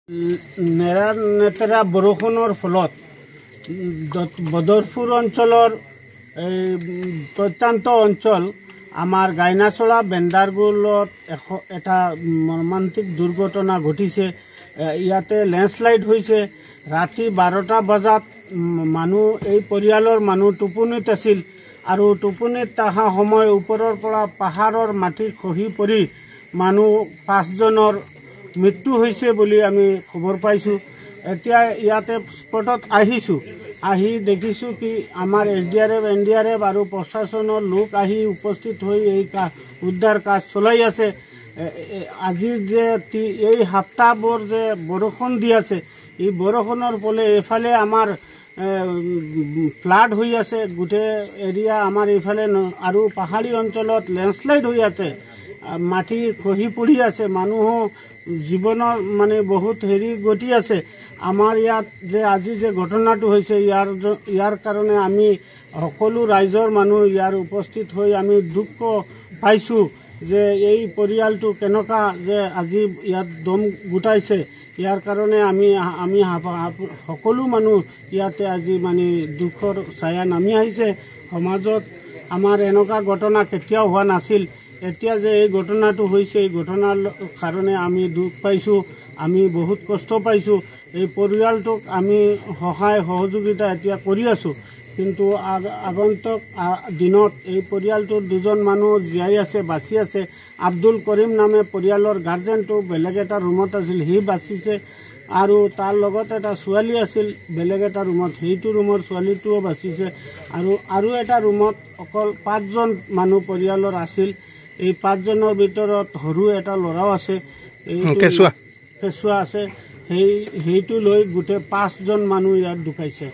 নেৰা বৰষুণৰ ফলত বদৰপুৰ অঞ্চলৰ প্ৰত্যন্ত অঞ্চল আমাৰ গাইনাচলা বেন্দাৰগুলত এটা মৰ্মান্তিক দুৰ্ঘটনা ঘটিছে। ইয়াতে লেণ্ডশ্লাইড হৈছে। ৰাতি 12টা বজাত মানুহ এই পৰিয়ালৰ মানুহ টোপনিত আছিল আৰু টোপনিত অহা সময় ওপৰৰ পৰা পাহাৰৰ মাটি খহি পৰি মানুহ 5জনৰ মৃত্যু হৈছে বুলি আমি খবৰ পাইছোঁ। এতিয়া ইয়াতে স্পটত আহিছোঁ, আহি দেখিছোঁ কি আমাৰ SDRF, NDRF আৰু প্ৰশাসনৰ লোক আহি উপস্থিত হৈ এই উদ্ধাৰ কাজ চলাই আছে। আজি যে এই সপ্তাহবোৰ যে বৰষুণ দি আছে, এই বৰষুণৰ ফলে এইফালে আমাৰ ফ্লাড হৈ আছে, গোটেই এৰিয়া আমাৰ এইফালে আৰু পাহাৰী অঞ্চলত লেণ্ডশ্লাইড হৈ আছে, মাটি খহি পৰি আছে, মানুহো জীৱনৰ মানে বহুত গতি আছে। আমাৰ ইয়াত যে আজি যে ঘটনাটো হৈছে ইয়াৰ কাৰণে আমি সকলো ৰাইজৰ মানুহ ইয়াৰ উপস্থিত হৈ আমি দুখ পাইছোঁ যে এই পৰিয়ালটো কেনেকুৱা যে আজি ইয়াত দম গোটাইছে। ইয়াৰ কাৰণে আমি সকলো মানুহ ইয়াতে আজি মানে দুখৰ ছায়া নামি আহিছে। সমাজত আমাৰ এনেকুৱা ঘটনা কেতিয়াও হোৱা নাছিল। এতিয়া যে এই ঘটনাটো হৈছে, এই ঘটনাৰ কাৰণে আমি দুখ পাইছোঁ, আমি বহুত কষ্ট পাইছোঁ। এই পৰিয়ালটোক আমি সহায় সহযোগিতা এতিয়া কৰি আছোঁ, কিন্তু আগন্তুক দিনত এই পৰিয়ালটোৰ 2জন মানুহ জীয়াই আছে, বাচি আছে। আব্দুল কৰিম নামে পৰিয়ালৰ গাৰ্জেনটো বেলেগ এটা ৰুমত আছিল, সি বাচিছে, আৰু তাৰ লগত এটা ছোৱালী আছিল বেলেগ এটা ৰুমত, সেইটো ৰুমৰ ছোৱালীটোও বাচিছে, আৰু এটা ৰুমত অকল 5জন মানুহ পৰিয়ালৰ আছিল। এই 5জনৰ ভিতৰত সৰু এটা ল'ৰাও আছে, কেঁচুৱা আছে। সেইটো লৈ গোটেই 5জন মানুহ ইয়াত ঢুকাইছে।